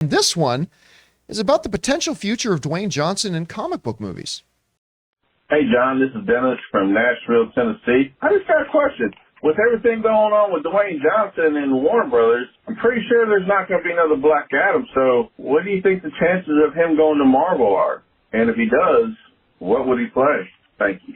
This one is about the potential future of Dwayne Johnson in comic book movies. Hey, John, this is Dennis from Nashville, Tennessee. I just got a question. With everything going on with Dwayne Johnson and Warner Brothers, I'm pretty sure there's not going to be another Black Adam. So what do you think the chances of him going to Marvel are? And if he does, what would he play? Thank you.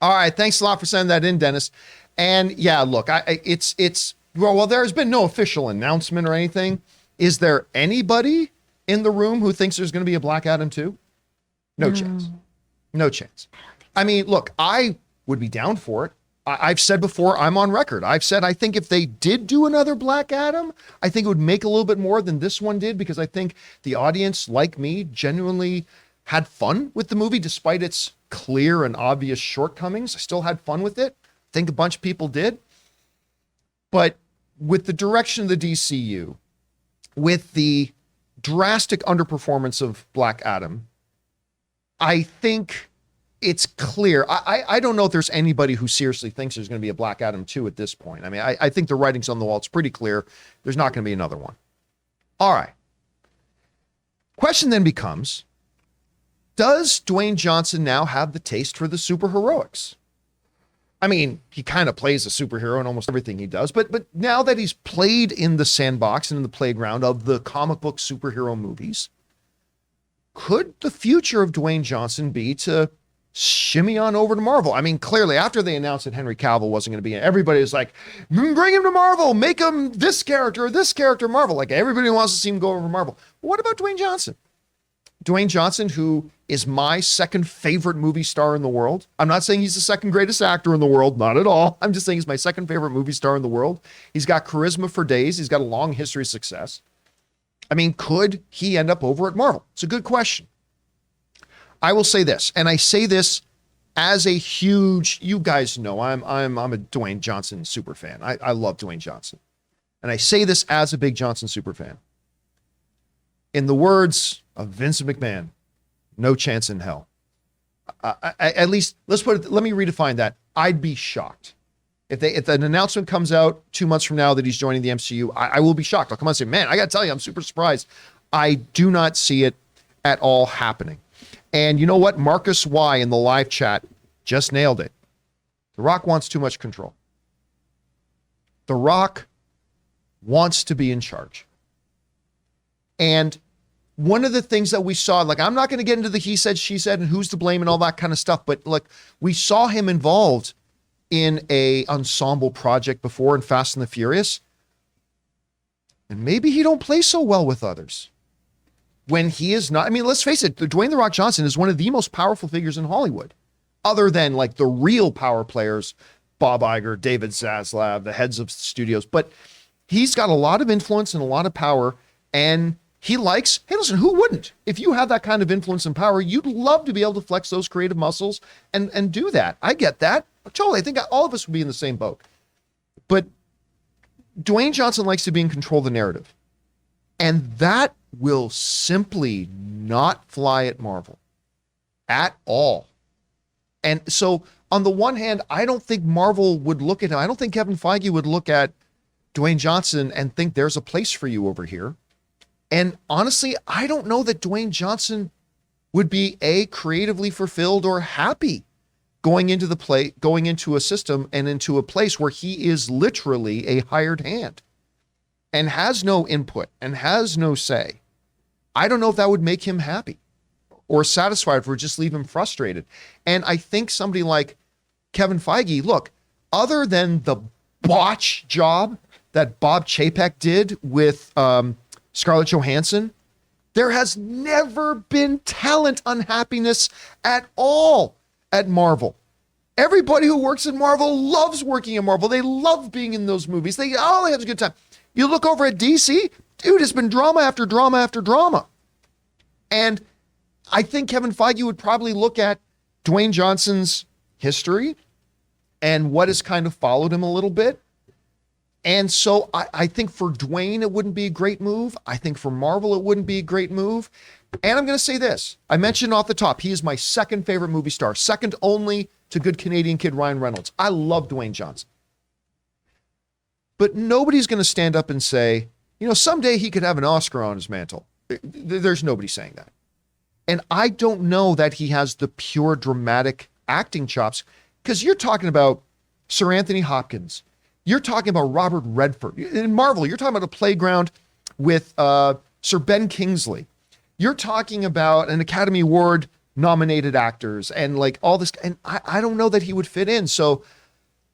All right. Thanks a lot for sending that in, Dennis. And yeah, look, well, there's been no official announcement or anything. Is there anybody in the room who thinks there's going to be a Black Adam 2? No chance. No chance. I mean, look, I would be down for it. I've said before, I'm on record. I've said I think if they did do another Black Adam, I think it would make a little bit more than this one did, because I think the audience, like me, genuinely had fun with the movie despite its clear and obvious shortcomings. I still had fun with it. I think a bunch of people did. But with the direction of the DCU, with the drastic underperformance of Black Adam, I think it's clear. I don't know if there's anybody who seriously thinks there's going to be a Black Adam 2 at this point. I mean, I think the writing's on the wall. It's pretty clear. There's not going to be another one. All right. Question then becomes, does Dwayne Johnson now have the taste for the superheroics? I mean, he kind of plays a superhero in almost everything he does, but now that he's played in the sandbox and in the playground of the comic book superhero movies, could the future of Dwayne Johnson be to shimmy on over to Marvel? I mean, clearly, after they announced that Henry Cavill wasn't going to be in it, everybody was like, bring him to Marvel, make him this character Marvel. Like, everybody wants to see him go over to Marvel. But what about Dwayne Johnson? Dwayne Johnson, who is my second favorite movie star in the world. I'm not saying he's the second greatest actor in the world, not at all. I'm just saying he's my second favorite movie star in the world. He's got charisma for days. He's got a long history of success. I mean, could he end up over at Marvel? It's a good question. I will say this, and I say this as a huge, you guys know, I'm a Dwayne Johnson super fan. I love Dwayne Johnson. And I say this as a big Johnson super fan. In the words of Vincent McMahon, no chance in hell. At least, let me redefine that. I'd be shocked. If an announcement comes out 2 months from now that he's joining the MCU, I will be shocked. I'll come on and say, man, I got to tell you, I'm super surprised. I do not see it at all happening. And you know what? Marcus Y in the live chat just nailed it. The Rock wants too much control. The Rock wants to be in charge. And one of the things that we saw, like, I'm not going to get into the he said, she said, and who's to blame and all that kind of stuff, but like, we saw him involved in a ensemble project before in Fast and the Furious. And maybe he don't play so well with others. When he is not, I mean, let's face it, Dwayne "The Rock" Johnson is one of the most powerful figures in Hollywood, other than like the real power players, Bob Iger, David Zaslav, the heads of studios. But he's got a lot of influence and a lot of power, and he likes, hey, listen, who wouldn't? If you have that kind of influence and power, you'd love to be able to flex those creative muscles and do that. I get that. Totally. I think all of us would be in the same boat. But Dwayne Johnson likes to be in control of the narrative. And that will simply not fly at Marvel at all. And so on the one hand, I don't think Marvel would look at him. I don't think Kevin Feige would look at Dwayne Johnson and think there's a place for you over here. And honestly, I don't know that Dwayne Johnson would be creatively fulfilled or happy going into a system and into a place where he is literally a hired hand and has no input and has no say. I don't know if that would make him happy or satisfied, or just leave him frustrated. And I think somebody like Kevin Feige, look, other than the botch job that Bob Chapek did with Scarlett Johansson, there has never been talent unhappiness at all at Marvel. Everybody who works at Marvel loves working at Marvel. They love being in those movies. They have a good time. You look over at DC, dude, it's been drama after drama after drama. And I think Kevin Feige would probably look at Dwayne Johnson's history and what has kind of followed him a little bit. And so I think for Dwayne, it wouldn't be a great move. I think for Marvel, it wouldn't be a great move. And I'm going to say this. I mentioned off the top, he is my second favorite movie star, second only to good Canadian kid Ryan Reynolds. I love Dwayne Johnson. But nobody's going to stand up and say, someday he could have an Oscar on his mantle. There's nobody saying that. And I don't know that he has the pure dramatic acting chops, because you're talking about Sir Anthony Hopkins. You're talking about Robert Redford. In Marvel, you're talking about a playground with Sir Ben Kingsley. You're talking about an Academy Award nominated actors and like all this. And I don't know that he would fit in. So,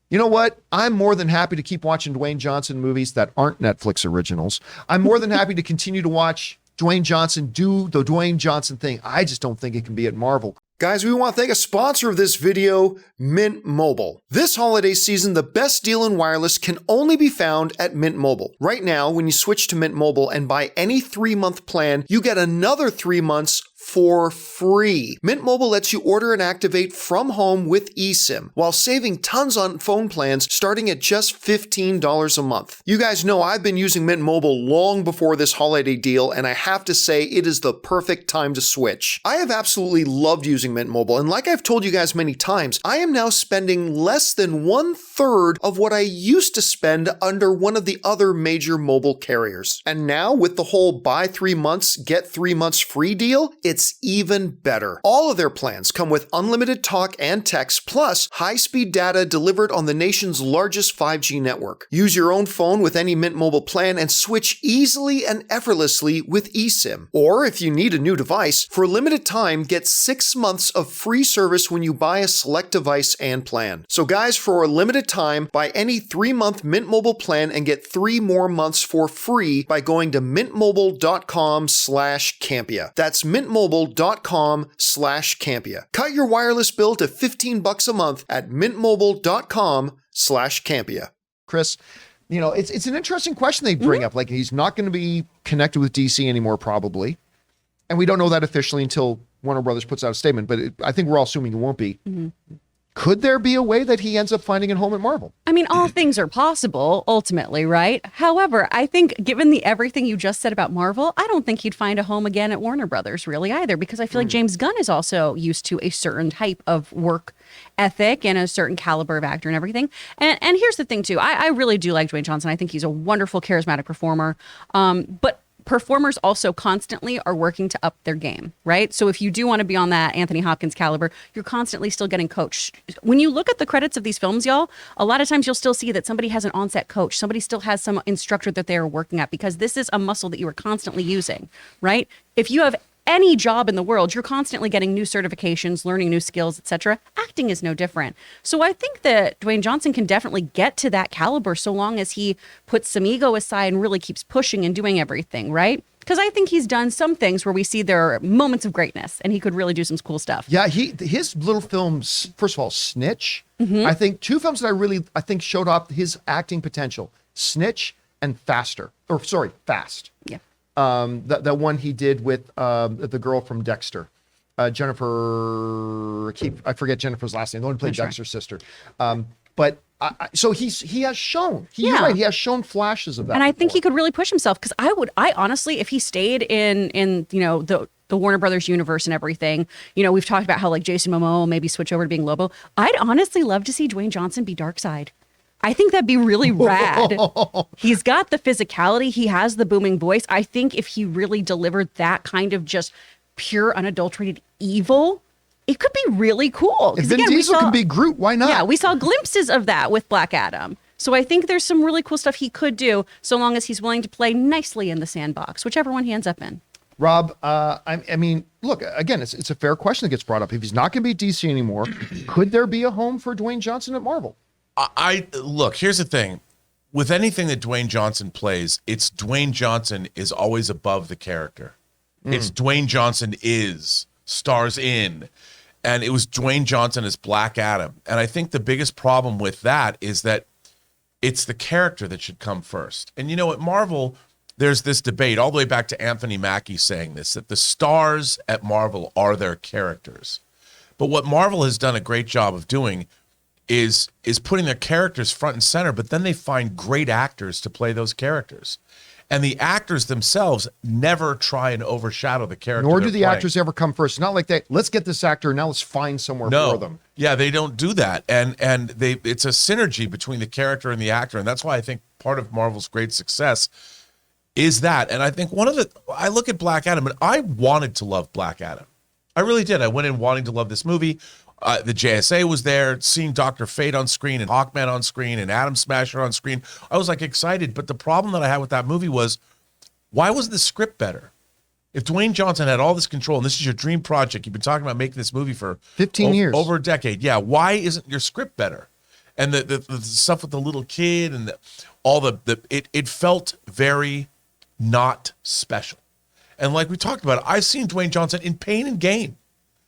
you know what? I'm more than happy to keep watching Dwayne Johnson movies that aren't Netflix originals. I'm more than happy to continue to watch Dwayne Johnson do the Dwayne Johnson thing. I just don't think it can be at Marvel. Guys, we want to thank a sponsor of this video, Mint Mobile. This holiday season, the best deal in wireless can only be found at Mint Mobile. Right now, when you switch to Mint Mobile and buy any 3-month plan, you get another 3 months for free. Mint Mobile lets you order and activate from home with eSIM, while saving tons on phone plans starting at just $15 a month. You guys know I've been using Mint Mobile long before this holiday deal, and I have to say it is the perfect time to switch. I have absolutely loved using Mint Mobile, and like I've told you guys many times, I am now spending less than 1/3 of what I used to spend under one of the other major mobile carriers. And now with the whole buy 3 months, get 3 months free deal, it's even better. All of their plans come with unlimited talk and text, plus high-speed data delivered on the nation's largest 5G network. Use your own phone with any Mint Mobile plan and switch easily and effortlessly with eSIM. Or if you need a new device, for a limited time, get 6 months of free service when you buy a select device and plan. So guys, for a limited time, buy any 3-month Mint Mobile plan and get 3 more months for free by going to mintmobile.com/Campea. That's mintmobile.com/Campea. Cut your wireless bill to $15 a month at mintmobile.com/Campea. Chris, you know, it's an interesting question they bring up. Like, he's not going to be connected with DC anymore, probably. And we don't know that officially until Warner Brothers puts out a statement, but I think we're all assuming it won't be. Could there be a way that he ends up finding a home at Marvel? I mean, all things are possible, ultimately, right? However, I think given everything you just said about Marvel, I don't think he'd find a home again at Warner Brothers, really, either, because I feel like James Gunn is also used to a certain type of work ethic and a certain caliber of actor and everything. And here's the thing, too. I really do like Dwayne Johnson. I think he's a wonderful, charismatic performer. But performers also constantly are working to up their game, right? So if you do want to be on that Anthony Hopkins caliber, you're constantly still getting coached. When you look at the credits of these films, y'all, a lot of times you'll still see that somebody has an on-set coach. Somebody still has some instructor that they are working at, because this is a muscle that you are constantly using, right? If you have any job in the world, you're constantly getting new certifications, learning new skills, etc. Acting is no different. So I think that Dwayne Johnson can definitely get to that caliber so long as he puts some ego aside and really keeps pushing and doing everything, right? Because I think he's done some things where we see there are moments of greatness, and he could really do some cool stuff. Yeah, his little films, first of all, Snitch. I think 2 films that I think showed off his acting potential. Snitch and Fast. Yeah. That one he did with the girl from Dexter, Jennifer. I forget Jennifer's last name. The one who played Dexter's sister. But so he has shown. You're right. He has shown flashes of that. And I think he could really push himself, because I honestly, if he stayed in the Warner Brothers universe and everything, we've talked about how like Jason Momoa will maybe switch over to being Lobo. I'd honestly love to see Dwayne Johnson be Darkseid. I think that'd be really rad. He's got the physicality. He has the booming voice. I think if he really delivered that kind of just pure, unadulterated evil, it could be really cool. If Vin Diesel can be Groot, why not? Yeah, we saw glimpses of that with Black Adam. So I think there's some really cool stuff he could do, so long as he's willing to play nicely in the sandbox, whichever one he ends up in. Rob, I mean, look, again, it's a fair question that gets brought up. If he's not going to be DC anymore, could there be a home for Dwayne Johnson at Marvel? Look, here's the thing. With anything that Dwayne Johnson plays, it's Dwayne Johnson is always above the character. It's Dwayne Johnson stars in. And it was Dwayne Johnson as Black Adam. And I think the biggest problem with that is that it's the character that should come first. And at Marvel, there's this debate all the way back to Anthony Mackie saying this, that the stars at Marvel are their characters. But what Marvel has done a great job of doing is putting their characters front and center, but then they find great actors to play those characters. And the actors themselves never try and overshadow the character. Nor do the actors ever come first. It's not like let's get this actor, now let's find somewhere for them. Yeah, they don't do that. And it's a synergy between the character and the actor. And that's why I think part of Marvel's great success is that. And I think I look at Black Adam, and I wanted to love Black Adam. I really did. I went in wanting to love this movie. The JSA was there, seeing Dr. Fate on screen and Hawkman on screen and Atom Smasher on screen. I was like excited. But the problem that I had with that movie was, why wasn't the script better? If Dwayne Johnson had all this control, and this is your dream project, you've been talking about making this movie for 15 years, over a decade. Yeah, why isn't your script better? And the stuff with the little kid and it felt very not special. And like we talked about, I've seen Dwayne Johnson in Pain and Gain.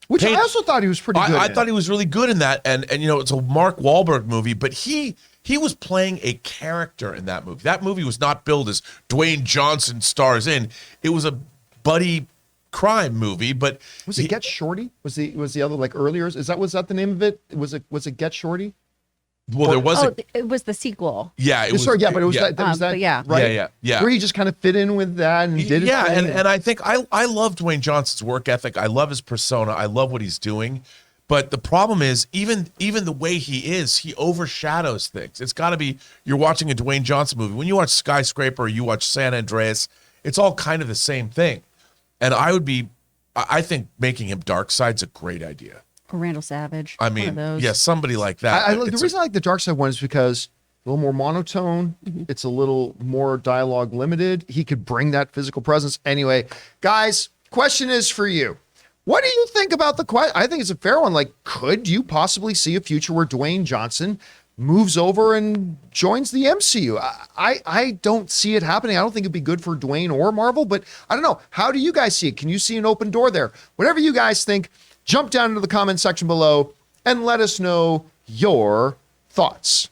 Which I also thought he was pretty good I in. thought he was really good in that. And it's a Mark Wahlberg movie, but he was playing a character in that movie. That movie was not billed as Dwayne Johnson stars in. It was a buddy crime movie, but was it Get Shorty? Was the other like earlier? Was that the name of it? Was it Get Shorty? Well, there was it was the sequel. Yeah, it was. Sorry, yeah, but it was yeah. that was that. yeah. Right? Yeah. Where he just kind of fit in with that and did it. Yeah, and I think I love Dwayne Johnson's work ethic. I love his persona. I love what he's doing. But the problem is, even the way he is, he overshadows things. It's got to be, you're watching a Dwayne Johnson movie. When you watch Skyscraper or you watch San Andreas, it's all kind of the same thing. And I think making him Darkseid's a great idea. Or Randall Savage. I mean, yeah, somebody like that. The reason I like the Darkseid one is because a little more monotone. Mm-hmm. It's a little more dialogue limited. He could bring that physical presence. Anyway, guys, question is for you. What do you think about the question? I think it's a fair one. Like, could you possibly see a future where Dwayne Johnson moves over and joins the MCU? I don't see it happening. I don't think it'd be good for Dwayne or Marvel, but I don't know. How do you guys see it? Can you see an open door there? Whatever you guys think, jump down into the comment section below and let us know your thoughts.